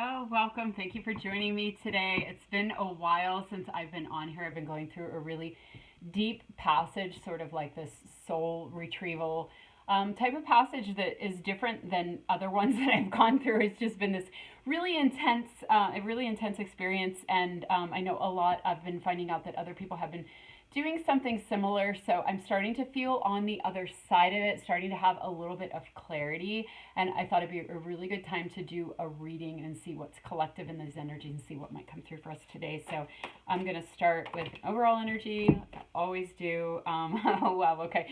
Oh, welcome. Thank you for joining me today. It's been a while since I've been on here. I've been going through a really deep passage, sort of like this soul retrieval type of passage that is different than other ones that I've gone through. It's just been this a really intense experience, and I know a lot. I've been finding out that other people have been doing something similar, so I'm starting to feel on the other side of it, starting to have a little bit of clarity, and I thought it'd be a really good time to do a reading and see what's collective in those energies and see what might come through for us today. So I'm going to start with overall energy, like I always do. Oh, wow, okay.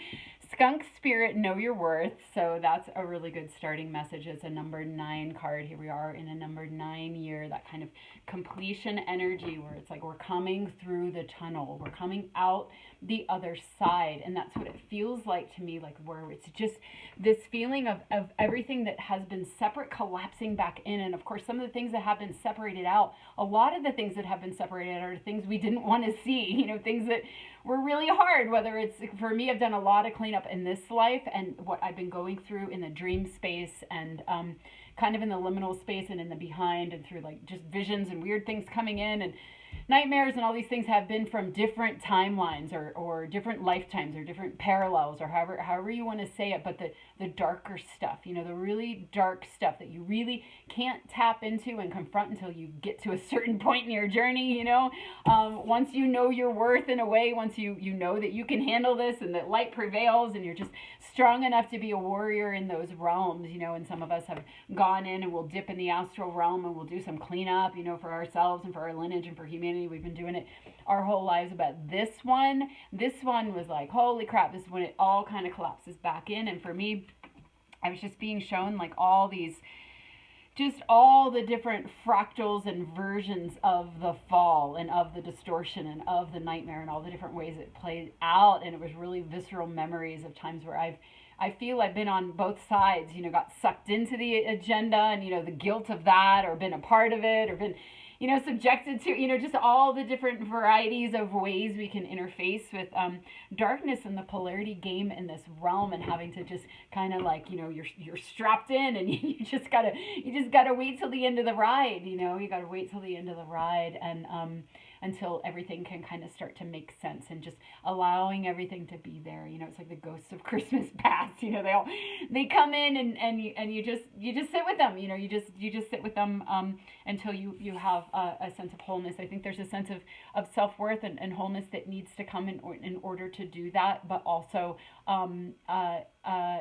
Skunk Spirit, know your worth. So that's a really good starting message. It's a number 9 card. Here we are in a number 9 year, that kind of completion energy where it's like we're coming through the tunnel, we're coming out the other side. And that's what it feels like to me, like where it's just this feeling of everything that has been separate collapsing back in. And of course, some of the things that have been separated out, a lot of the things that have been separated out are things we didn't want to see, things that were really hard. Whether it's, for me, I've done a lot of cleanup in this life and what I've been going through in the dream space and kind of in the liminal space and in the behind, and through like just visions and weird things coming in and nightmares, and all these things have been from different timelines or different lifetimes or different parallels, or however you want to say it. But the darker stuff, the really dark stuff that you really can't tap into and confront until you get to a certain point in your journey. Once you know your worth, in a way, once you know that you can handle this and that light prevails and you're just strong enough to be a warrior in those realms. And some of us have gone in and we'll dip in the astral realm and we'll do some cleanup, for ourselves and for our lineage and for humanity. We've been doing it our whole lives. But this one was like, holy crap, this is when it all kind of collapses back in. And for me, I was just being shown like all the different fractals and versions of the fall and of the distortion and of the nightmare and all the different ways it played out. And it was really visceral memories of times where I feel I've been on both sides, got sucked into the agenda and, the guilt of that, or been a part of it, or been, subjected to, just all the different varieties of ways we can interface with darkness and the polarity game in this realm, and having to just kind of like, you're strapped in and you just gotta wait till the end of the ride. You gotta wait till the end of the ride, and until everything can kind of start to make sense, and just allowing everything to be there. It's like the ghosts of Christmas past. They come in and you just sit with them. You just sit with them until you have a sense of wholeness. I think there's a sense of self-worth and wholeness that needs to come in order to do that, but also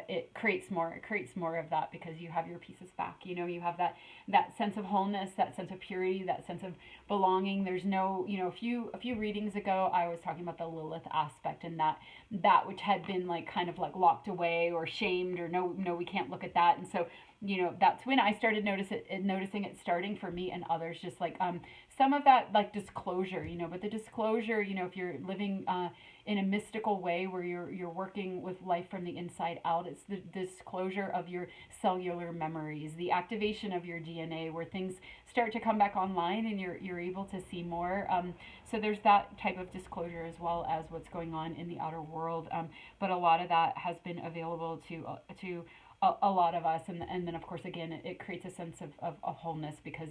it creates more of that, because you have your pieces back. You have that sense of wholeness, that sense of purity, that sense of belonging. There's no, a few readings ago I was talking about the Lilith aspect, and that which had been like kind of like locked away or shamed, or no, we can't look at that. And so that's when I started noticing it starting for me and others, just like some of that like disclosure. But the disclosure, if you're living in a mystical way where you're working with life from the inside out, it's the disclosure of your cellular memories, the activation of your DNA, where things start to come back online and you're able to see more. So there's that type of disclosure, as well as what's going on in the outer world. But a lot of that has been available to a lot of us, and then of course again it creates a sense of wholeness, because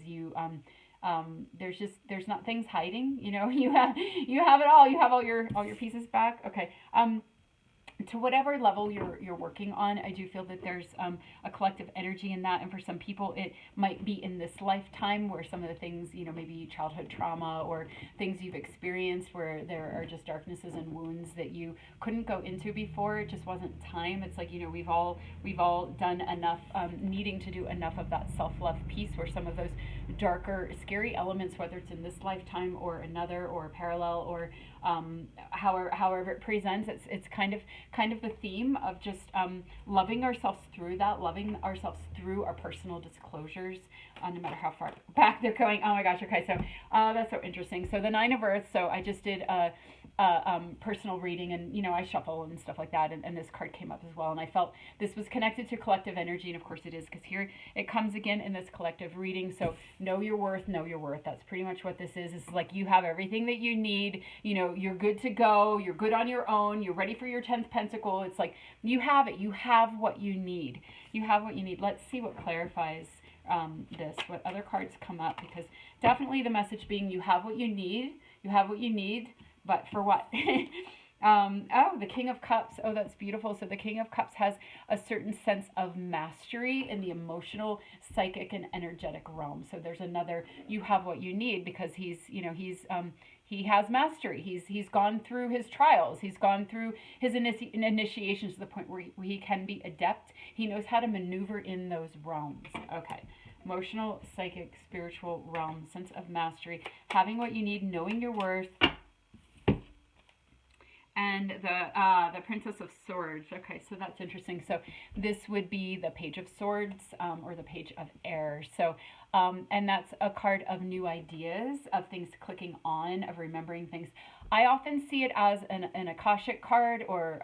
there's not things hiding. You have it all. You have all your pieces back. Okay. To whatever level you're working on, I do feel that there's a collective energy in that. And for some people, it might be in this lifetime, where some of the things, maybe childhood trauma or things you've experienced where there are just darknesses and wounds that you couldn't go into before. It just wasn't time. It's like, we've all done enough, needing to do enough of that self-love piece, where some of those darker, scary elements, whether it's in this lifetime or another, or parallel, or however it presents, it's kind of the theme of just loving ourselves through that, loving ourselves through our personal disclosures, no matter how far back they're going. Oh my gosh, okay, so that's so interesting. So the 9 of Earth, so I just did a personal reading, and I shuffle and stuff like that, and this card came up as well, and I felt this was connected to collective energy, and of course it is, because here it comes again in this collective reading. So know your worth. That's pretty much what this is. It's like you have everything that you need. You're good to go. You're good on your own. You're ready for your 10th pentacle. It's like you have it. You have what you need. Let's see what clarifies this, what other cards come up, because definitely the message being you have what you need, you have what you need, but for what? Oh, the King of Cups. Oh, that's beautiful. So the King of Cups has a certain sense of mastery in the emotional, psychic, and energetic realm. So there's another, you have what you need, because he has mastery. He's gone through his trials. He's gone through his initiations to the point where he can be adept. He knows how to maneuver in those realms. Okay. Emotional, psychic, spiritual realm, sense of mastery, having what you need, knowing your worth, and the Princess of Swords. Okay, so that's interesting. So this would be the Page of Swords, or the Page of Air. So, and that's a card of new ideas, of things clicking on, of remembering things. I often see it as an Akashic card, or,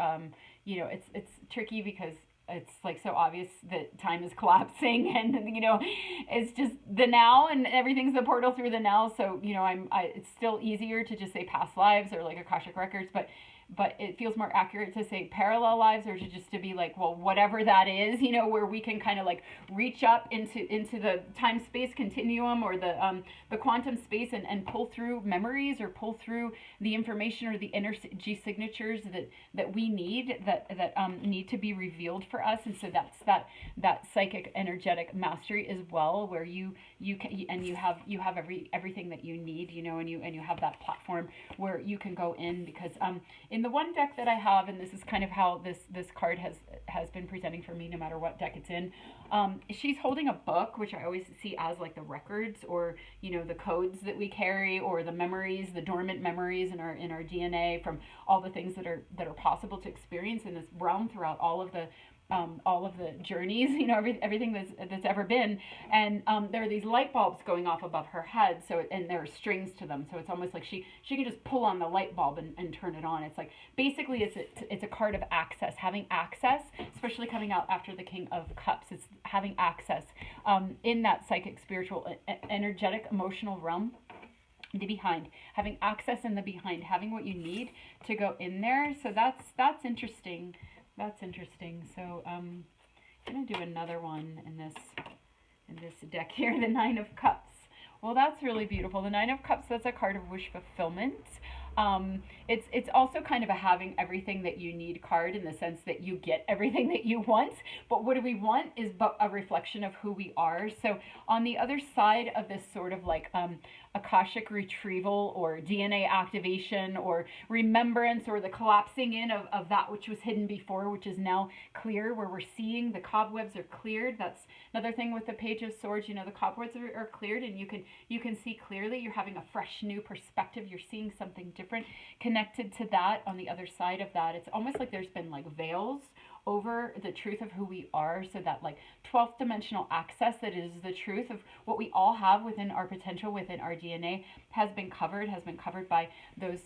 it's tricky because it's like so obvious that time is collapsing, and it's just the now, and everything's the portal through the now. So it's still easier to just say past lives or like Akashic records, but it feels more accurate to say parallel lives, or to be like, well, whatever that is, where we can kind of like reach up into the time space continuum, or the quantum space, and pull through memories, or pull through the information or the energy signatures that we need, that need to be revealed for us. And so that's that psychic energetic mastery as well, where you can, and you have everything that you need, and you have that platform where you can go in, because in the one deck that I have, and this is kind of how this card has been presenting for me, no matter what deck it's in, she's holding a book, which I always see as like the records, or the codes that we carry, or the memories, the dormant memories in our DNA, from all the things that are possible to experience in this realm throughout all of the journeys, everything that's ever been. And there are these light bulbs going off above her head, and there are strings to them, so it's almost like she can just pull on the light bulb and turn it on. It's like, basically it's a card of access, having access, especially coming out after the King of Cups. It's having access in that psychic, spiritual, energetic, emotional realm. The behind, having access in the behind, having what you need to go in there. So that's interesting. That's interesting. So I'm gonna do another one in this deck here, the Nine of Cups. Well, that's really beautiful. The Nine of Cups, that's a card of wish fulfillment. It's also kind of a having everything that you need card, in the sense that you get everything that you want. But what do we want is but a reflection of who we are. So on the other side of this sort of like Akashic retrieval, or DNA activation, or remembrance, or the collapsing in of that which was hidden before, which is now clear, where we're seeing the cobwebs are cleared. That's another thing with the Page of Swords. The cobwebs are cleared, and you can see clearly. You're having a fresh new perspective. You're seeing something different connected to that. On the other side of that, it's almost like there's been like veils over the truth of who we are, so that like 12th dimensional access, that is the truth of what we all have within our potential, within our DNA, has been covered by those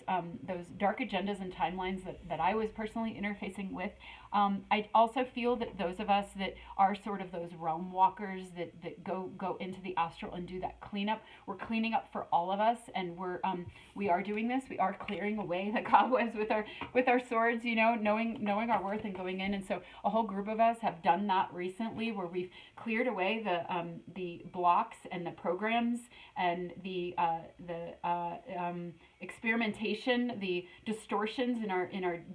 dark agendas and timelines that I was personally interfacing with. I also feel that those of us that are sort of those realm walkers that go into the astral and do that cleanup, we're cleaning up for all of us, and we are doing this. We are clearing away the cobwebs with our swords, knowing our worth and going in. And so a whole group of us have done that recently, where we've cleared away the blocks and the programs, and the experimentation, the distortions in our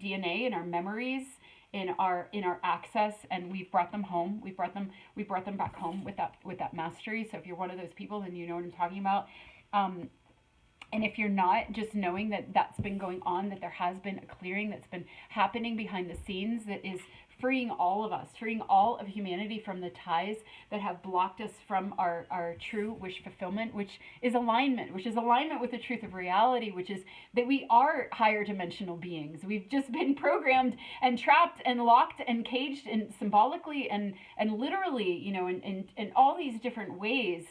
DNA, in our memories, in our access, and we've brought them home. We brought them back home with that mastery. So if you're one of those people, then you know what I'm talking about. And if you're not, just knowing that that's been going on, that there has been a clearing that's been happening behind the scenes, that is freeing all of us, freeing all of humanity from the ties that have blocked us from our true wish fulfillment, which is alignment with the truth of reality, which is that we are higher dimensional beings. We've just been programmed and trapped and locked and caged, and symbolically and literally, in all these different ways.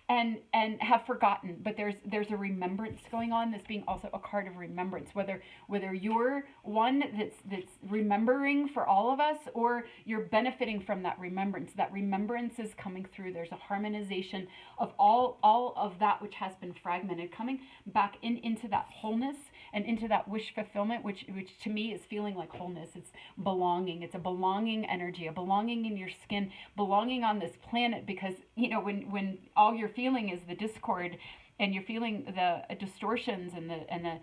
and have forgotten. But there's a remembrance going on. This being also a card of remembrance, whether you're one that's remembering for all of us, or you're benefiting from that remembrance. That remembrance is coming through. There's a harmonization of all of that which has been fragmented, coming back into that wholeness and into that wish fulfillment, which to me is feeling like wholeness. It's belonging. It's a belonging energy, a belonging in your skin, belonging on this planet. Because when all you're feeling is the discord, and you're feeling the distortions and the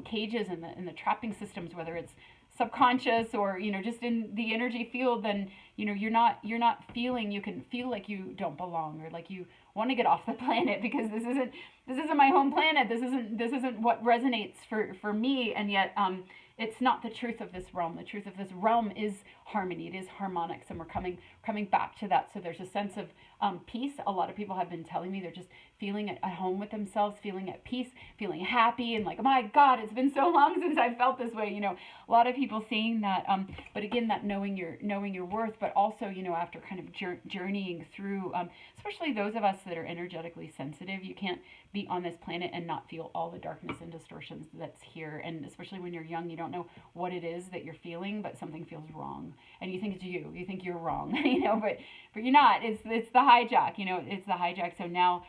cages and the trapping systems, whether it's subconscious or just in the energy field, then you're not feeling, you can feel like you don't belong, or like you want to get off the planet, because this isn't my home planet. This isn't what resonates for me. And yet it's not the truth of this realm. The truth of this realm is harmony. It is harmonics, and we're coming back to that. So there's a sense of peace. A lot of people have been telling me they're just feeling at home with themselves, feeling at peace, feeling happy, and like, oh my God, it's been so long since I felt this way. A lot of people saying that. But again, that knowing your worth, but also after kind of journeying through, especially those of us that are energetically sensitive, you can't be on this planet and not feel all the darkness and distortions that's here. And especially when you're young, you don't know what it is that you're feeling, but something feels wrong, and you think it's you think you're wrong, but you're not. It's the hijack, it's the hijack. So now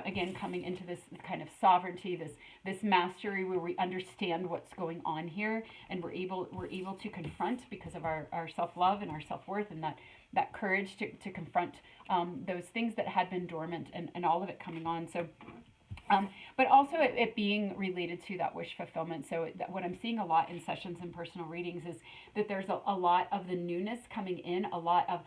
again, coming into this kind of sovereignty, this mastery, where we understand what's going on here, and we're able to confront, because of our self-love and our self-worth, and that courage to confront those things that had been dormant, and all of it coming on. So but also it being related to that wish fulfillment. So what I'm seeing a lot in sessions and personal readings is that there's a lot of the newness coming in, a lot of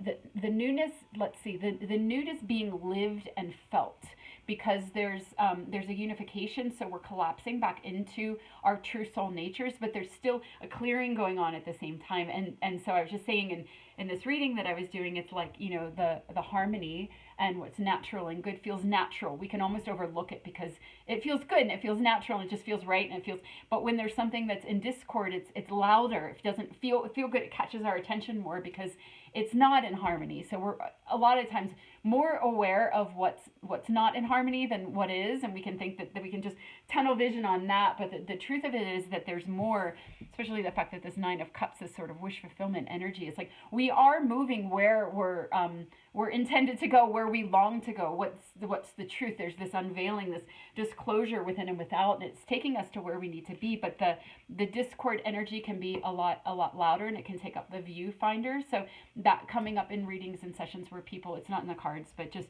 the newness. Let's see, the newness being lived and felt, because there's a unification. So we're collapsing back into our true soul natures, but there's still a clearing going on at the same time. And so I was just saying in this reading that I was doing, it's like, the harmony and what's natural and good feels natural. We can almost overlook it because it feels good and it feels natural and it just feels right, and it feels. But when there's something that's in discord, it's louder. It doesn't feel good. It catches our attention more because it's not in harmony. So we're a lot of times more aware of what's not in harmony than what is, and we can think that we can just tunnel vision on that. But the truth of it is that there's more, especially the fact that this Nine of Cups is sort of wish fulfillment energy. It's like we are moving where we're intended to go, where we long to go. What's the truth? There's this unveiling, this disclosure within and without, and it's taking us to where we need to be. But the discord energy can be a lot louder, and it can take up the viewfinder. So that coming up in readings and sessions where people, it's not in the cards, but just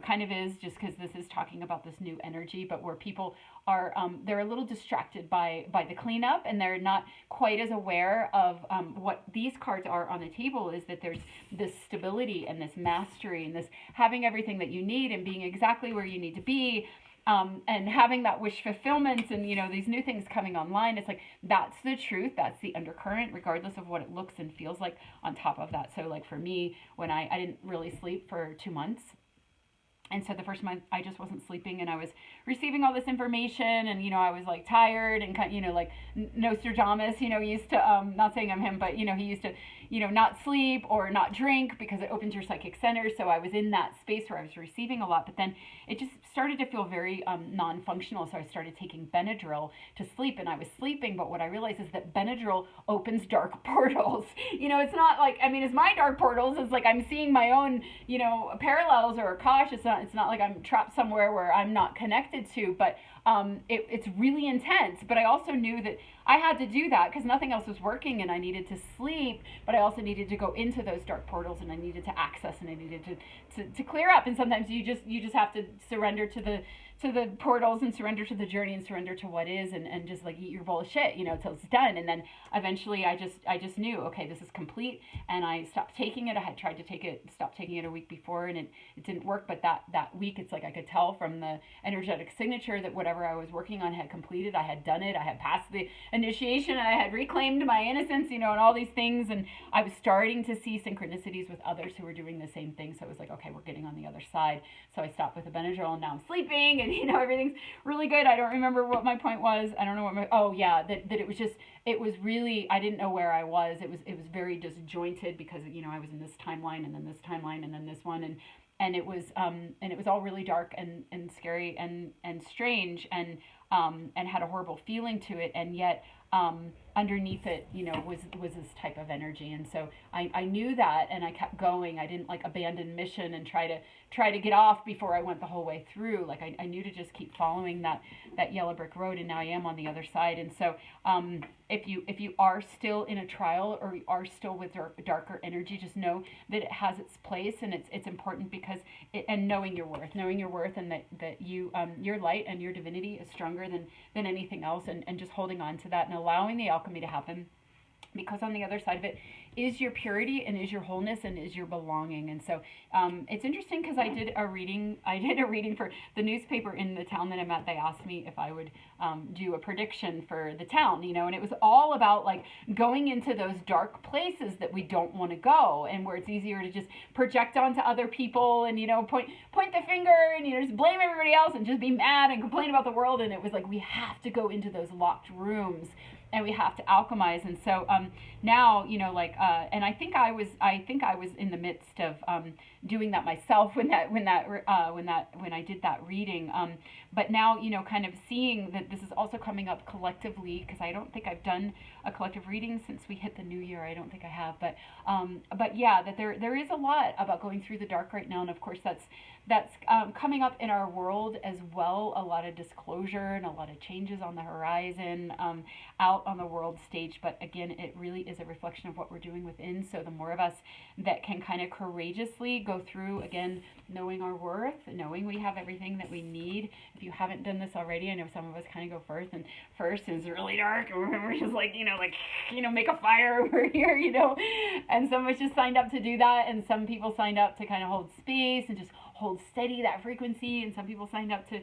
kind of is, just because this is talking about this new energy, but where people are they're a little distracted by the cleanup, and they're not quite as aware of what these cards are on the table, is that there's this stability and this mastery and this having everything that you need and being exactly where you need to be, and having that wish fulfillment, and these new things coming online. It's like that's the truth, that's the undercurrent, regardless of what it looks and feels like on top of that. So like for me, when I didn't really sleep for 2 months, and so the first month I just wasn't sleeping, and I was receiving all this information, and I was like tired and kind like Nostradamus, used to not saying I'm him, but he used to not sleep or not drink because it opens your psychic center. So I was in that space where I was receiving a lot, but then it just started to feel very non-functional. So I started taking Benadryl to sleep, and I was sleeping, but what I realized is that Benadryl opens dark portals. It's not like, it's my dark portals. It's like I'm seeing my own parallels or Akash. It's not like I'm trapped somewhere where I'm not connected to, but it's really intense. But I also knew that I had to do that because nothing else was working, and I needed to sleep, but I also needed to go into those dark portals, and I needed to access, and I needed to clear up. And sometimes you just have to surrender to the portals, and surrender to the journey, and surrender to what is, and just like eat your bowl of shit, till it's done. And then eventually I just knew, okay, this is complete, and I stopped taking it. I had tried to stop taking it a week before, and it didn't work. But that week, it's like I could tell from the energetic signature that whatever I was working on had completed. I had done it. I had passed the initiation, and I had reclaimed my innocence, and all these things. And I was starting to see synchronicities with others who were doing the same thing. So it was like, okay, we're getting on the other side. So I stopped with the Benadryl, and now I'm sleeping, and fine. Everything's really good. I don't remember what my point was. I don't know what oh yeah, that it was just, it was really, I didn't know where I was. It was very disjointed because, I was in this timeline and then this timeline and then this one. And it was all really dark and scary and strange and had a horrible feeling to it. And yet, underneath it, was this type of energy. And so I knew that, and I kept going. I didn't like abandon mission and try to get off before I went the whole way through. Like I knew to just keep following that yellow brick road, and now I am on the other side. And so if you are still in a trial, or you are still with darker energy, just know that it has its place, and it's important because and knowing your worth, and that you your light and your divinity is stronger than anything else, and just holding on to that and allowing the alchemy to happen, because on the other side of it is your purity and is your wholeness and is your belonging. And so it's interesting because I did a reading for the newspaper in the town that I'm at. They asked me if I would do a prediction for the town, and it was all about like going into those dark places that we don't want to go, and where it's easier to just project onto other people and point the finger and just blame everybody else and just be mad and complain about the world. And it was like, we have to go into those locked rooms and we have to alchemize. And so now, and I think I was in the midst of doing that myself when I did that reading. But now, kind of seeing that this is also coming up collectively, because I don't think I've done a collective reading since we hit the new year. I don't think I have, but yeah, that there is a lot about going through the dark right now. And of course that's coming up in our world as well. A lot of disclosure and a lot of changes on the horizon, out on the world stage. But again, it really is a reflection of what we're doing within. So the more of us that can kind of courageously go through, again, knowing our worth, knowing we have everything that we need. If you haven't done this already, I know some of us kind of go first, and it's really dark, and we're just make a fire over here, and some of us just signed up to do that, and some people signed up to kind of hold space and just hold steady that frequency, and some people signed up to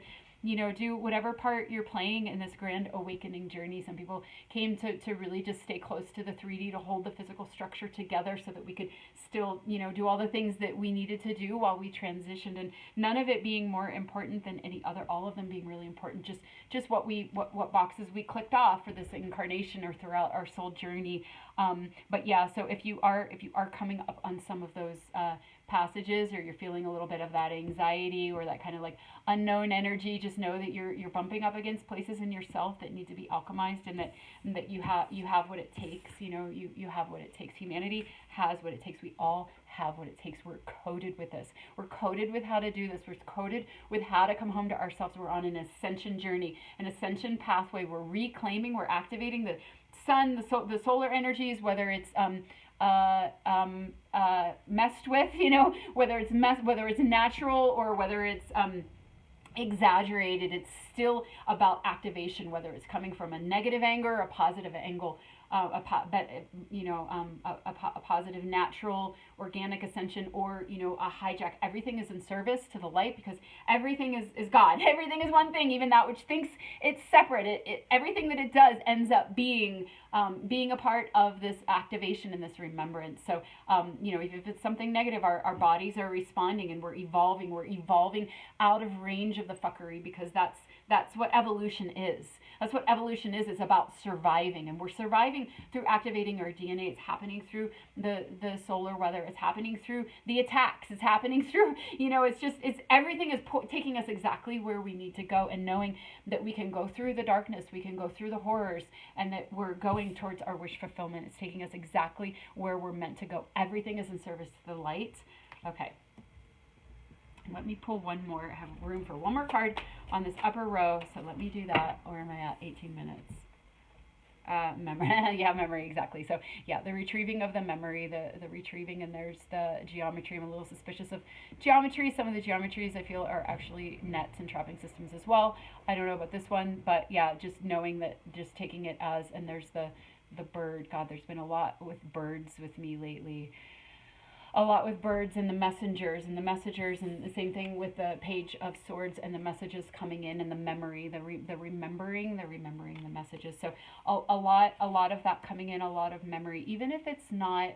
do whatever part you're playing in this grand awakening journey. Some people came to really just stay close to the 3D, to hold the physical structure together so that we could still, do all the things that we needed to do while we transitioned, and none of it being more important than any other, all of them being really important, just what boxes we clicked off for this incarnation or throughout our soul journey. But yeah, so if you are coming up on some of those passages, or you're feeling a little bit of that anxiety or that kind of like unknown energy, just know that you're bumping up against places in yourself that need to be alchemized, and that you have what it takes. You have what it takes. Humanity has what it takes. We all have what it takes. We're coded with this. We're coded with how to do this. We're coded with how to come home to ourselves. We're on an ascension journey, an ascension pathway. We're reclaiming, we're activating the sun, the solar energies, whether it's messed with, whether it's natural or whether it's exaggerated. It's still about activation, whether it's coming from a negative anger, a positive angle, a positive, natural, organic ascension, or a hijack. Everything is in service to the light, because everything is God. Everything is one thing. Even that which thinks it's separate, everything that it does ends up being a part of this activation and this remembrance. So if it's something negative, our bodies are responding, and we're evolving out of range of the fuckery, because that's what evolution is. That's what evolution is. It's about surviving, and we're surviving through activating our DNA. It's happening through the solar weather. It's happening through the attacks. It's happening through, it's everything is taking us exactly where we need to go, and knowing that we can go through the darkness, we can go through the horrors, and that we're going towards our wish fulfillment. It's taking us exactly where we're meant to go. Everything is in service to the light. Okay. Let me pull one more. I have room for one more card on this upper row, so let me do that. Where am I at? 18 minutes. Memory. Yeah, memory, exactly. So yeah, the retrieving of the memory, the retrieving, and there's the geometry. I'm a little suspicious of geometry. Some of the geometries I feel are actually nets and trapping systems as well. I don't know about this one, but yeah, just knowing that, just taking it as, and there's the bird. God, there's been a lot with birds with me lately. A lot with birds and the messengers, and the same thing with the Page of Swords and the messages coming in, and the memory, the remembering the messages. So a lot of that coming in, a lot of memory, even if it's not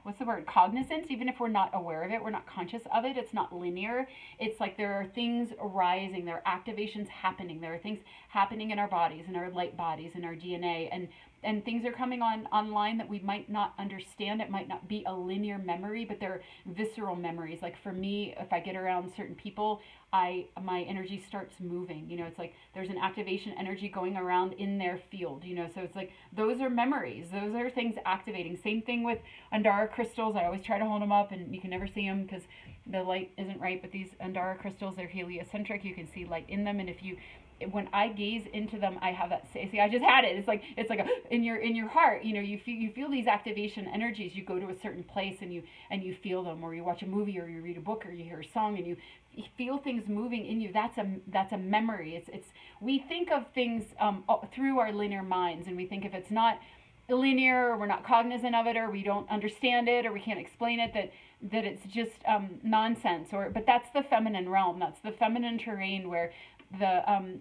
what's the word? Cognizant. Even if we're not aware of it, we're not conscious of it. It's not linear. It's like there are things arising. There are activations happening. There are things happening in our bodies, in our light bodies, in our DNA, and things are coming online that we might not understand. It might not be a linear memory, but they're visceral memories. Like for me, if I get around certain people, my energy starts moving. It's like there's an activation energy going around in their field. So it's like those are memories. Those are things activating. Same thing with Andara crystals. I always try to hold them up, and you can never see them because the light isn't right. But these Andara crystals, they're heliocentric. You can see light in them, and when I gaze into them, I have that. See, I just had it. It's like in your heart. You feel these activation energies. You go to a certain place and you feel them, or you watch a movie, or you read a book, or you hear a song, and you feel things moving in you. That's a memory. We think of things through our linear minds, and we think if it's not linear, or we're not cognizant of it, or we don't understand it, or we can't explain it, that it's just nonsense. But that's the feminine realm. That's the feminine terrain where the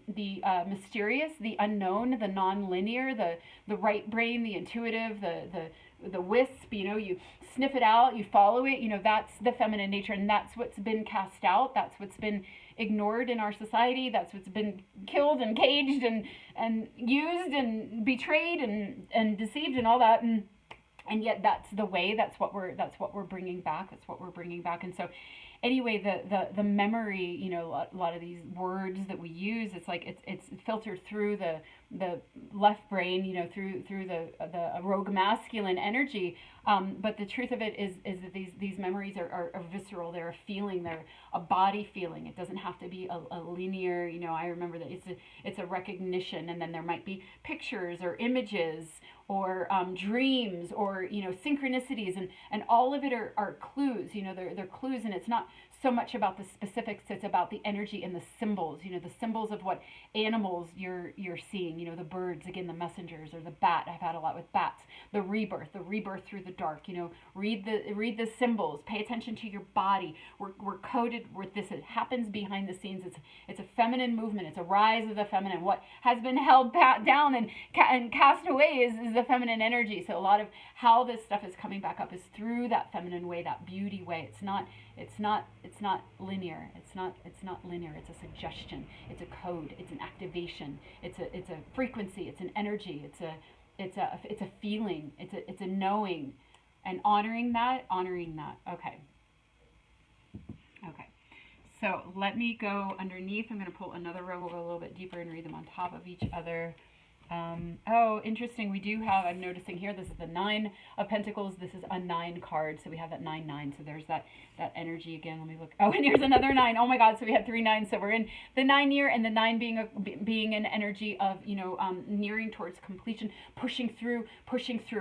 mysterious, the unknown, the non-linear, the right brain, the intuitive, the wisp, you sniff it out, you follow it, that's the feminine nature, and that's what's been cast out, that's what's been ignored in our society, that's what's been killed and caged and used and betrayed and deceived and all that, and yet that's the way, that's what we're bringing back, and so anyway, the memory, a lot of these words that we use, it's like it's filtered through the left brain, through the rogue masculine energy. But the truth of it is that these memories are visceral. They're a feeling. They're a body feeling. It doesn't have to be a linear. I remember that it's a recognition, and then there might be pictures or images or dreams or synchronicities, and all of it are clues. They're clues, and it's not so much about the specifics. It's about the energy and the symbols. The symbols of what animals you're seeing. The birds, again, the messengers, or the bat. I've had a lot with bats. The rebirth through the dark. Read the symbols. Pay attention to your body. We're coded with this. It happens behind the scenes. It's a feminine movement. It's a rise of the feminine. What has been held down and cast away is the feminine energy. So a lot of how this stuff is coming back up is through that feminine way, that beauty way. It's not linear. It's not linear. It's a suggestion. It's a code. It's an activation. It's a frequency. It's an energy. It's a feeling. It's a knowing, and honoring that. Okay. So let me go underneath. I'm going to pull another row. We'll go a little bit deeper and read them on top of each other. Interesting. We do have, I'm noticing here, this is the 9 of Pentacles. This is a 9 card. So we have that 9-9. So there's that energy again. Let me look. Oh, and here's another 9. Oh my God. So we have 3 9s. So we're in the 9 year, and the 9 being an energy of, nearing towards completion, pushing through.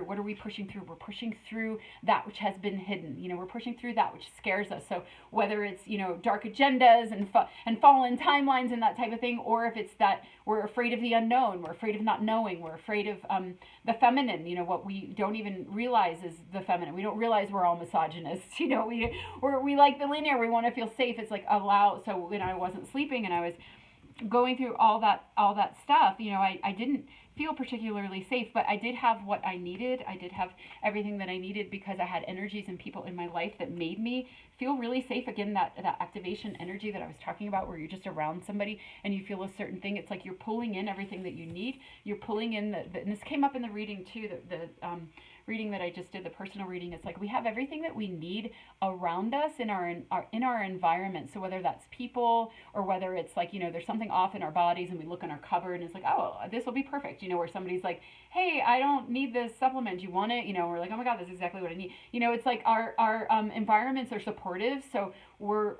What are we pushing through? We're pushing through that which has been hidden. We're pushing through that which scares us. So whether it's, dark agendas and fallen timelines and that type of thing, or if it's that we're afraid of the unknown, we're afraid of not knowing, we're afraid of the feminine. What we don't even realize is the feminine. We don't realize we're all misogynists. We like the linear. We want to feel safe. It's like allow. So when I wasn't sleeping and I was going through all that stuff, I didn't feel particularly safe, but I did have what I needed. I did have everything that I needed because I had energies and people in my life that made me feel really safe. Again, that activation energy that I was talking about, where you're just around somebody and you feel a certain thing. It's like you're pulling in everything that you need. You're pulling in and this came up in the reading too, the reading that I just did, the personal reading. It's like we have everything that we need around us in our environment. So whether that's people, or whether it's like, there's something off in our bodies and we look in our cupboard and it's like, oh, this will be perfect. Where somebody's like, hey, I don't need this supplement. You want it? We're like, oh my God, that's exactly what I need. It's like our environments are supportive. So we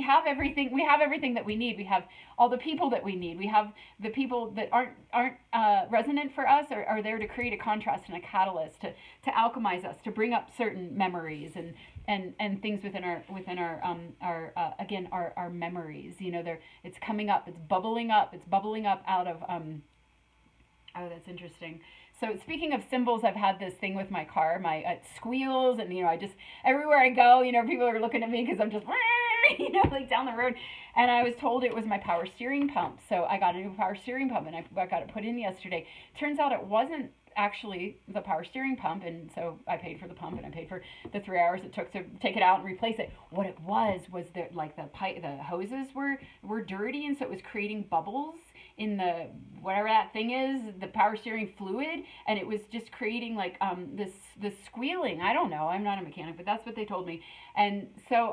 have everything. We have everything that we need. We have all the people that we need. We have the people that aren't resonant for us are there to create a contrast and a catalyst to alchemize us, to bring up certain memories and things within our memories. It's coming up. It's bubbling up out of oh, that's interesting. So speaking of symbols, I've had this thing with my car, it squeals, and I just, everywhere I go, people are looking at me because I'm just like down the road, and I was told it was my power steering pump. So I got a new power steering pump, and I got it put in yesterday. Turns out it wasn't actually the power steering pump, and so I paid for the pump and I paid for the 3 hours it took to take it out and replace it. What it was that like the hoses were dirty, and so it was creating bubbles in the whatever that thing is, the power steering fluid, and it was just creating like this squealing. I don't know. I'm not a mechanic, but that's what they told me. And so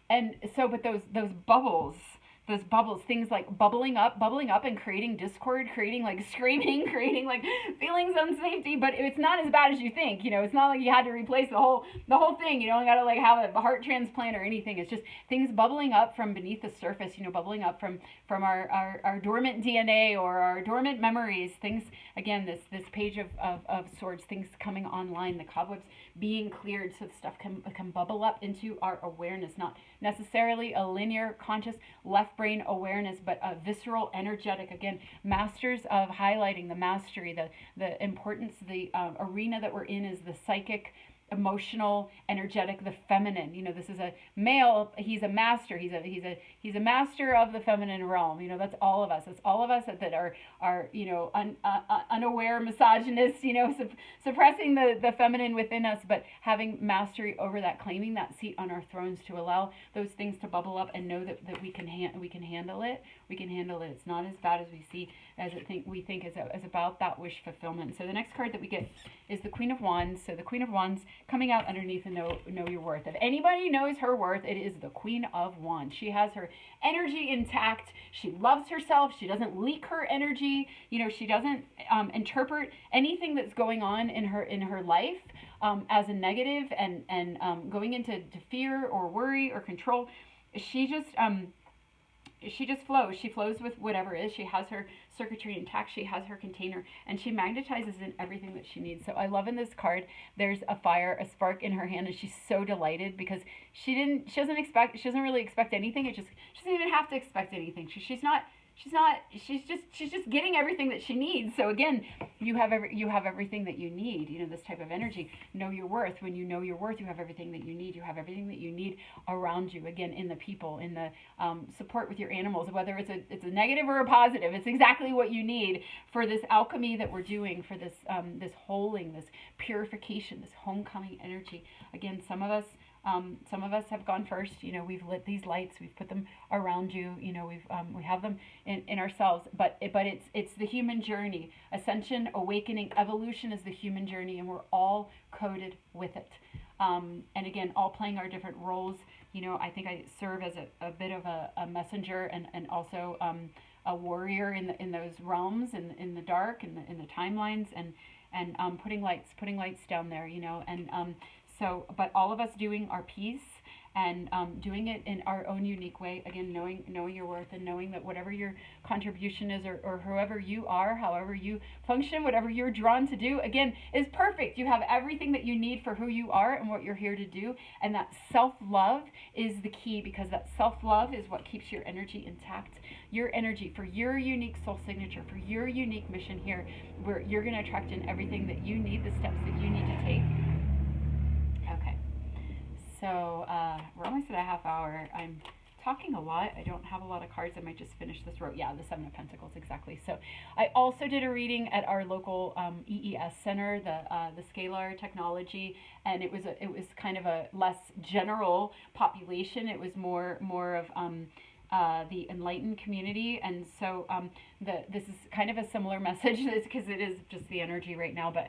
but those bubbles, things like bubbling up and creating discord, creating like screaming, creating like feelings of unsafety. But it's not as bad as you think. It's not like you had to replace the whole thing. You don't got to like have a heart transplant or anything. It's just things bubbling up from beneath the surface. Bubbling up from our dormant DNA or our dormant memories. Things, again, this page of swords, things coming online, the cobwebs being cleared, so stuff can bubble up into our awareness, not necessarily a linear conscious left brain awareness, but a visceral, energetic, again, masters of highlighting the mastery, the importance, the arena that we're in is the psychic, emotional, energetic, the feminine. This is a male. He's a master. He's a master of the feminine realm. That's all of us. It's all of us that are unaware misogynists. Suppressing the feminine within us, but having mastery over that, claiming that seat on our thrones to allow those things to bubble up and know that we can handle it. We can handle it. It's not as bad as we think is about that wish fulfillment. So the next card that we get is the Queen of Wands. So the Queen of Wands coming out underneath the know your worth. If anybody knows her worth, it is the Queen of Wands. She has her energy intact. She loves herself. She doesn't leak her energy. She doesn't interpret anything that's going on in her life as a negative and going into fear or worry or control. She just flows. She flows with whatever is. She has her circuitry intact. She has her container, and she magnetizes in everything that she needs. So I love in this card, there's a fire, a spark in her hand, and she's so delighted because she doesn't really expect anything. She doesn't even have to expect anything. She's just getting everything that she needs. So again, you have everything that you need. This type of energy. Know your worth. When you know your worth, you have everything that you need. You have everything that you need around you. Again, in the people, in the support with your animals, whether it's a negative or a positive, it's exactly what you need for this alchemy that we're doing, for this this holding, this purification, this homecoming energy. Again, some of us have gone first. We've lit these lights. We've put them around you. We have them in ourselves. But it's the human journey. Ascension, awakening, evolution is the human journey, and we're all coded with it. And again, all playing our different roles. I think I serve as a bit of a messenger and also a warrior in those realms, in the dark, in the timelines, and putting lights down there. So, but all of us doing our piece and doing it in our own unique way. Again, knowing your worth and knowing that whatever your contribution is or whoever you are, however you function, whatever you're drawn to do, again, is perfect. You have everything that you need for who you are and what you're here to do. And that self-love is the key, because that self-love is what keeps your energy intact. Your energy for your unique soul signature, for your unique mission here, where you're going to attract in everything that you need, the steps that you need to take. So we're almost at a half hour. I'm talking a lot. I don't have a lot of cards. I might just finish this row. Yeah, the Seven of Pentacles, exactly. So I also did a reading at our local EES center, the Scalar Technology, and it was kind of a less general population. It was more of the enlightened community, and so this is kind of a similar message because it is just the energy right now, but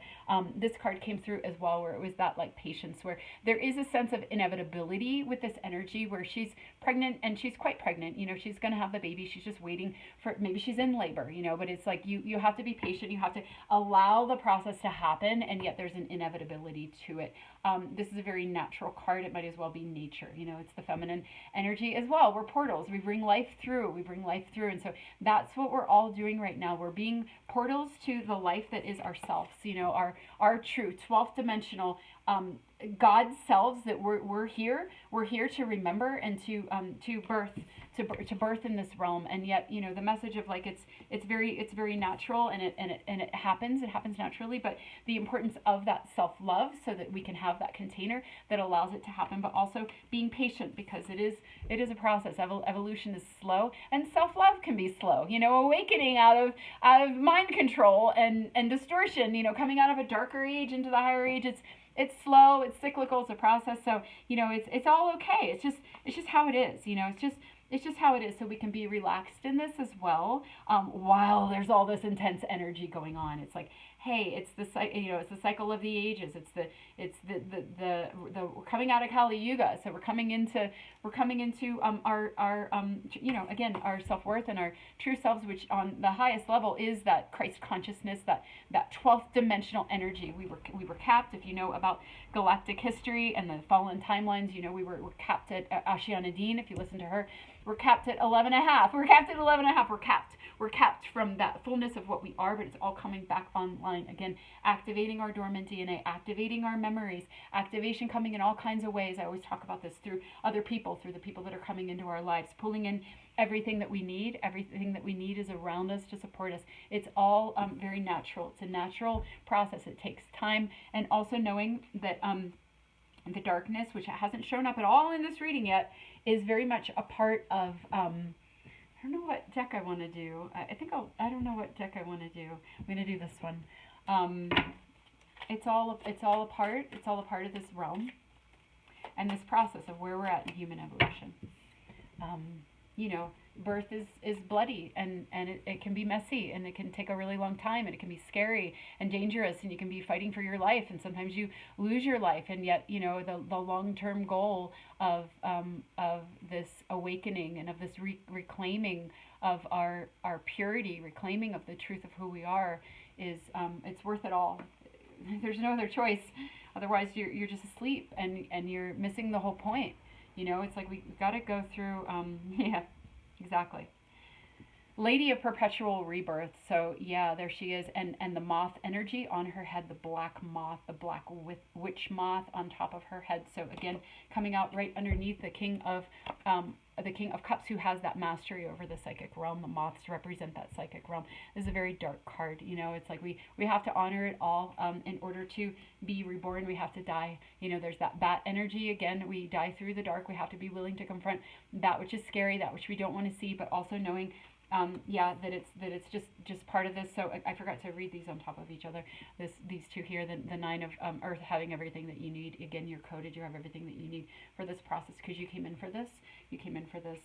this card came through as well, where it was that like patience, where there is a sense of inevitability with this energy, where she's pregnant, and she's quite pregnant, she's going to have the baby, she's just waiting for, maybe she's in labor, but it's like you have to be patient, you have to allow the process to happen, and yet there's an inevitability to it. This is a very natural card. It might as well be nature. It's the feminine energy as well. We're portals. We bring life through. And so that's what we're all doing right now. We're being portals to the life that is ourselves, our true 12th dimensional God selves that we're here. We're here to remember and to birth, to birth in this realm. And yet, the message of like it's very natural, and it happens. It happens naturally. But the importance of that self love, so that we can have that container that allows it to happen. But also being patient, because it is a process. Evolution is slow, and self love can be slow. Awakening out of mind control and distortion. Coming out of a darker age into the higher age. It's slow, it's cyclical, it's a process. So, it's all okay. It's just how it is. It's just how it is. So we can be relaxed in this as well, while there's all this intense energy going on. It's like, hey, it's the cycle of the ages. It's the we're coming out of Kali Yuga. So we're coming into our again, our self-worth and our true selves, which on the highest level is that Christ consciousness, that 12th dimensional energy. We were capped, if you know about galactic history and the fallen timelines, we're capped at Ashiana Dean. If you listen to her, we're capped at 11 and a half. We're capped at 11 and a half. We're capped from that fullness of what we are, but it's all coming back online again, activating our dormant DNA, activating our memories, activation coming in all kinds of ways. I always talk about this through other people, through the people that are coming into our lives, pulling in everything that we need. Everything that we need is around us to support us. It's all very natural. It's a natural process. It takes time, and also knowing that the darkness, which hasn't shown up at all in this reading yet, is very much a part of I don't know what deck I want to do. I don't know what deck I want to do. I'm going to do this one. It's all a part of this realm and this process of where we're at in human evolution. Birth is bloody, and it can be messy, and it can take a really long time, and it can be scary and dangerous, and you can be fighting for your life, and sometimes you lose your life. And yet, the long-term goal of this awakening and of this reclaiming of our purity, reclaiming of the truth of who we are, is it's worth it all. There's no other choice. Otherwise, you're just asleep, and you're missing the whole point. It's like we've got to go through. Yeah. Exactly. Lady of Perpetual Rebirth. So yeah, there she is, and the moth energy on her head, the black moth, the black witch moth on top of her head. So again, coming out right underneath the King of Cups, who has that mastery over the psychic realm. The moths represent that psychic realm. This is a very dark card. It's like we have to honor it all. In order to be reborn, we have to die. There's that bat energy. Again, we die through the dark. We have to be willing to confront that which is scary, that which we don't want to see, but also knowing that it's just part of this. So I forgot to read these on top of each other. These two here, the Nine of Earth, having everything that you need. Again, you're coded. You have everything that you need for this process, because you came in for this.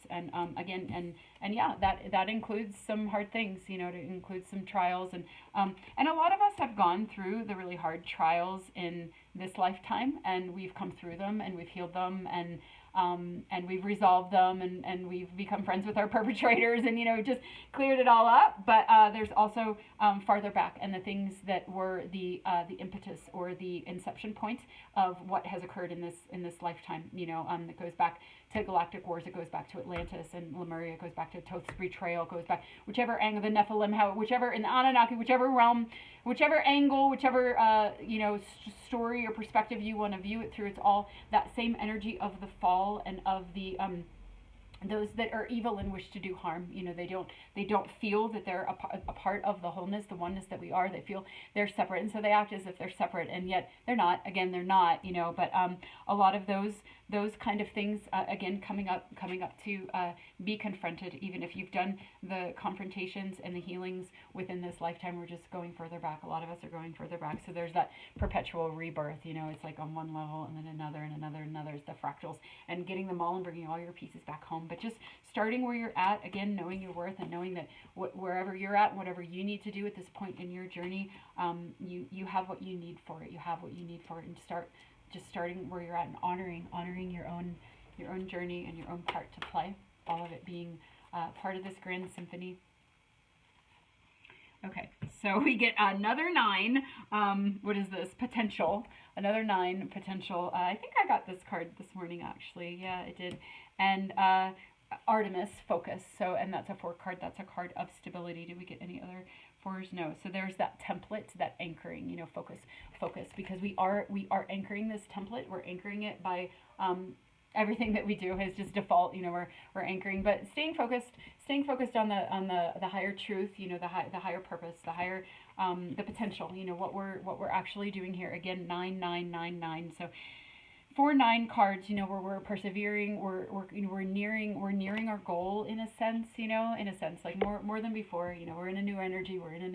And again, and yeah, that includes some hard things. It includes some trials, and a lot of us have gone through the really hard trials in this lifetime, and we've come through them, and we've healed them, and we've resolved them, and we've become friends with our perpetrators, and just cleared it all up. But there's also farther back, and the things that were the impetus or the inception point of what has occurred in this lifetime. It goes back to galactic wars. It goes back to Atlantis and Lemuria. It goes back to Thoth's betrayal. It goes back whichever angle, the Nephilim, whichever in the Anunnaki, whichever realm, whichever angle, whichever story or perspective you want to view it through. It's all that same energy of the fall and of the those that are evil and wish to do harm. They don't feel that they're a part of the wholeness, the oneness that we are. They feel they're separate, and so they act as if they're separate, and yet they're not. Again, they're not. But a lot of those kind of things again coming up to be confronted. Even if you've done the confrontations and the healings within this lifetime, we're just going further back. A lot of us are going further back. So there's that perpetual rebirth. It's like on one level, and then another, and another, and another. It's the fractals, and getting them all and bringing all your pieces back home. But just starting where you're at, again, knowing your worth, and knowing that wherever you're at, whatever you need to do at this point in your journey, you have what you need for it. You have what you need for it, and starting where you're at, and honoring your own journey and your own part to play. All of it being part of this grand symphony. Okay, so we get another 9. What is this? Potential. Another 9, potential. I think I got this card this morning, actually. Yeah, I did. And Artemis, focus. So, and that's a 4 card. That's a card of stability. Did we get any other Fours, no. So there's that template, that anchoring, focus, because we are anchoring this template. We're anchoring it by everything that we do is just default. We're anchoring, but staying focused on the higher truth. The higher purpose, the higher the potential. What we're actually doing here. Again, 9, 9, 9, 9. So 4, 9 cards, where we're persevering, we're nearing our goal in a sense, like more than before. We're in a new energy, we're in a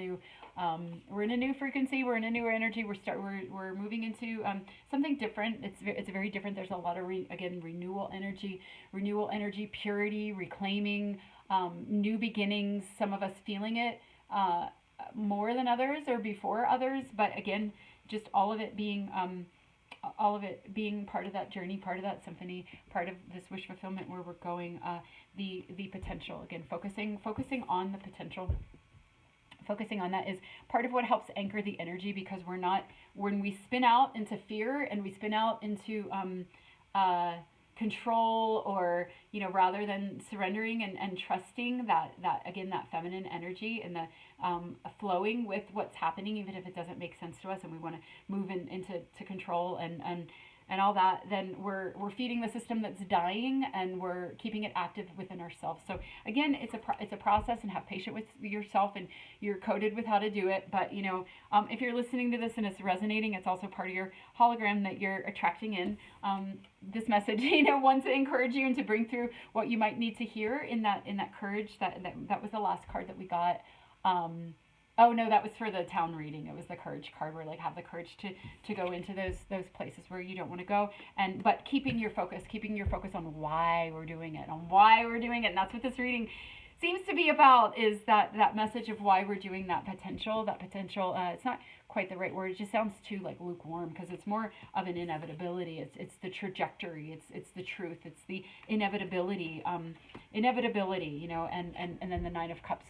new frequency, we're in a newer energy. We're moving into something different. It's very different. There's a lot of renewal energy, purity, reclaiming, new beginnings. Some of us feeling it more than others or before others, but again, just all of it being part of that journey, part of that symphony, part of this wish fulfillment where we're going, the potential. Again, focusing on the potential, focusing on that is part of what helps anchor the energy, because when we spin out into fear and we spin out into control, or rather than surrendering and trusting that again, that feminine energy and the flowing with what's happening, even if it doesn't make sense to us, and we want to move into control and all that, then we're feeding the system that's dying, and we're keeping it active within ourselves. So again, it's a process, and have patience with yourself, and you're coded with how to do it. But if you're listening to this and it's resonating, it's also part of your hologram that you're attracting in this message. Wants to encourage you and to bring through what you might need to hear in that courage. That was the last card that we got. Oh no, that was for the town reading. It was the courage card, where have the courage to go into those places where you don't want to go, but keeping your focus on why we're doing it, and that's what this reading seems to be about, is that message of why we're doing that potential. It's not quite the right word. It just sounds too lukewarm, because it's more of an inevitability. It's the trajectory. It's the truth. It's the inevitability. And then the 9 of Cups.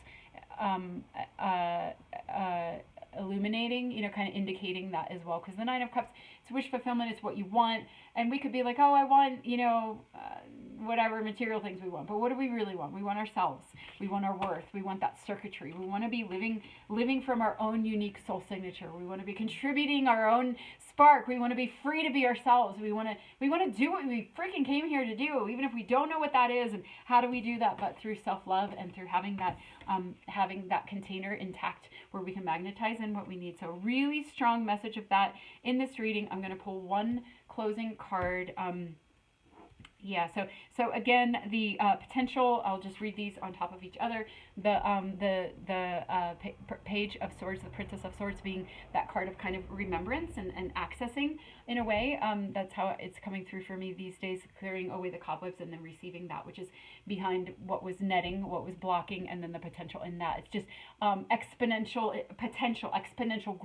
Illuminating, kind of indicating that as well, because the 9 of Cups, it's wish fulfillment. It's what you want, and we could be like, oh, I want whatever material things we want, but what do we really want? We want ourselves, we want our worth, we want that circuitry, we want to be living from our own unique soul signature, we want to be contributing our own spark, we want to be free to be ourselves, we want to do what we freaking came here to do, even if we don't know what that is. And how do we do that but through self-love, and through having that container intact where we can magnetize in what we need. So really strong message of that in this reading. I'm going to pull one closing card. So again, the potential, I'll just read these on top of each other. The Page of Swords, the Princess of Swords, being that card of kind of remembrance and accessing in a way. That's how it's coming through for me these days, clearing away the cobwebs and then receiving that which is behind what was netting, what was blocking, and then the potential in that. It's just exponential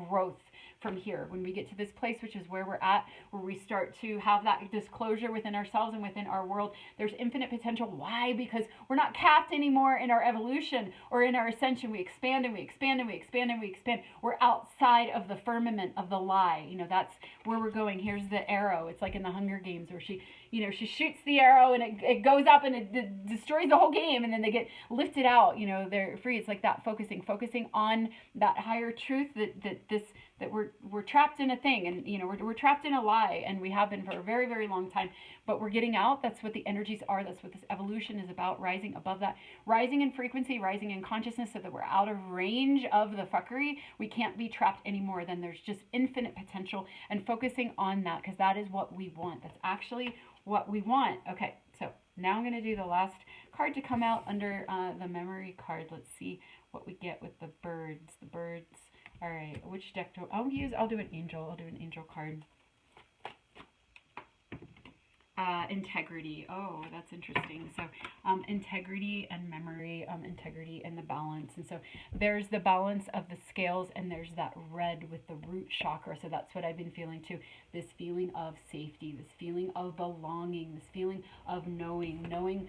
growth from here. When we get to this place, which is where we're at, where we start to have that disclosure within ourselves and within our world, there's infinite potential. Why? Because we're not capped anymore in our evolution or in our ascension. We expand and we expand and we expand and we expand. We're outside of the firmament of the lie. That's where we're going. Here's the arrow. It's like in the Hunger Games, where she shoots the arrow and it goes up and it destroys the whole game, and then they get lifted out, they're free. It's like that, focusing on that higher truth, that we're trapped in a thing, and we're trapped in a lie, and we have been for a very, very long time, but we're getting out. That's what the energies are. That's what this evolution is about, rising above that, rising in frequency, rising in consciousness, so that we're out of range of the fuckery. We can't be trapped anymore. Then there's just infinite potential, and focusing on that, because that is what we want. That's actually what we want. Okay, so now I'm going to do the last card to come out under the memory card. Let's see what we get with the birds. All right, which deck I'll do an angel. I'll do an angel card. Integrity. Oh, that's interesting. So integrity and memory, integrity and the balance. And so there's the balance of the scales, and there's that red with the root chakra. So that's what I've been feeling too. This feeling of safety, this feeling of belonging, this feeling of knowing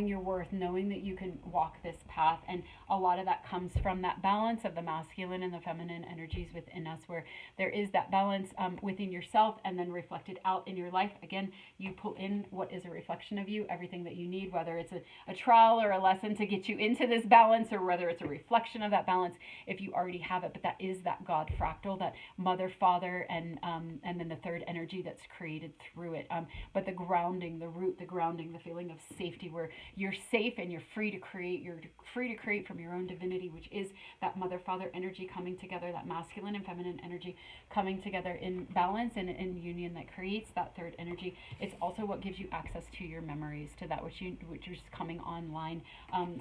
your worth, knowing that you can walk this path. And a lot of that comes from that balance of the masculine and the feminine energies within us, where there is that balance within yourself, and then reflected out in your life. Again, you pull in what is a reflection of you, everything that you need, whether it's a trial or a lesson to get you into this balance, or whether it's a reflection of that balance if you already have it. But that is that God fractal, that mother, father, and then the third energy that's created through it. But the grounding, the root, the grounding, the feeling of safety, where you're safe and you're free to create. You're free to create from your own divinity, which is that mother, father energy coming together, that masculine and feminine energy coming together in balance and in union, that creates that third energy. It's also what gives you access to your memories, to that which is coming online.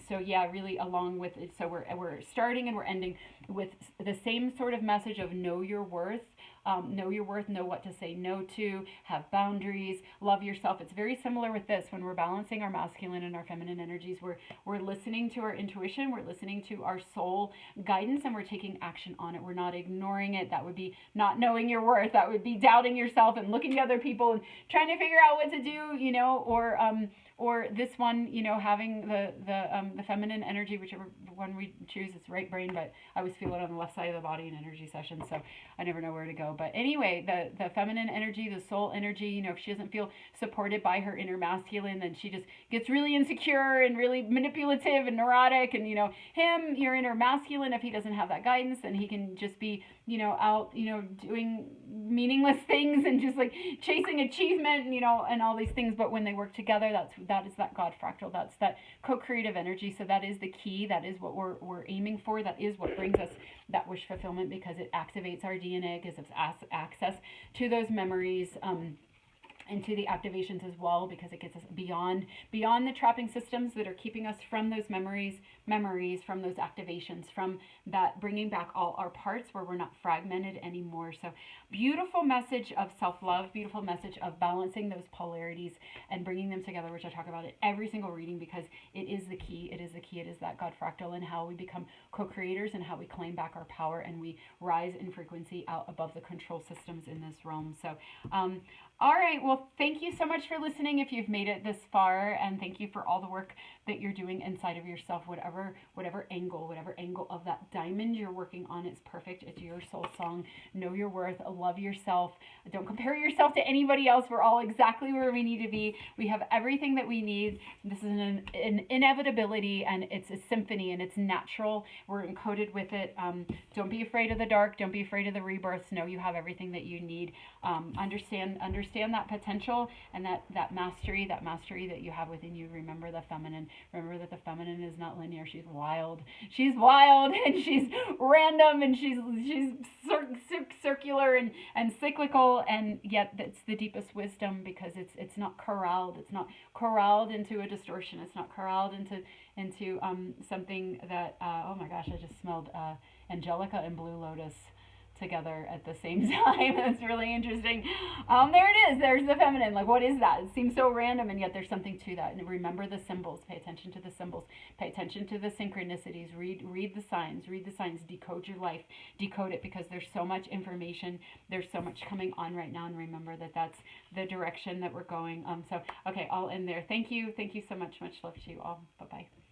So yeah, really along with it. So we're starting and we're ending with the same sort of message of know your worth. Know your worth, know what to say no to, have boundaries, love yourself. It's very similar with this. When we're balancing our masculine and our feminine energies, we're listening to our intuition, we're listening to our soul guidance, and we're taking action on it. We're not ignoring it. That would be not knowing your worth. That would be doubting yourself and looking at other people and trying to figure out what to do, or this one, having the feminine energy, whichever one we choose. It's right brain, but I always feel it on the left side of the body in energy sessions, so I never know where to go. But anyway, the feminine energy, the soul energy, if she doesn't feel supported by her inner masculine, then she just gets really insecure and really manipulative and neurotic. And him, your inner masculine, if he doesn't have that guidance, then he can just be out doing meaningless things and just like chasing achievement, and all these things. But when they work together, that is that God fractal. That's that co-creative energy. So that is the key. That is what we're aiming for. That is what brings us that wish fulfillment, because it activates our DNA, gives us access to those memories, and to the activations as well, because it gets us beyond the trapping systems that are keeping us from those memories, from those activations, from that bringing back all our parts where we're not fragmented anymore. So beautiful message of self-love, beautiful message of balancing those polarities and bringing them together, which I talk about in every single reading, because it is the key. It is the key. It is that God fractal, and how we become co-creators and how we claim back our power and we rise in frequency out above the control systems in this realm. So all right. Well, thank you so much for listening if you've made it this far, and thank you for all the work that you're doing inside of yourself. Whatever angle of that diamond you're working on is perfect. It's your soul song. Know your worth. Love yourself. Don't compare yourself to anybody else. We're all exactly where we need to be. We have everything that we need. This is an inevitability, and it's a symphony, and it's natural. We're encoded with it. Don't be afraid of the dark. Don't be afraid of the rebirths. Know you have everything that you need. Understand that potential and that mastery that you have within you. Remember the feminine. Remember that the feminine is not linear. She's wild, and she's random, and she's circular and cyclical, and yet that's the deepest wisdom, because it's not corralled. It's not corralled into a distortion. It's not corralled into something that oh my gosh, I just smelled Angelica and Blue Lotus together at the same time. That's really interesting. There it is. There's the feminine. Like, what is that? It seems so random, and yet there's something to that. And remember the symbols. Pay attention to the symbols. Pay attention to the synchronicities. Read the signs. Read the signs. Decode your life. Decode it, because there's so much information. There's so much coming on right now, and remember that that's the direction that we're going. So, okay, I'll end there. Thank you. Thank you so much. Much love to you all. Bye-bye.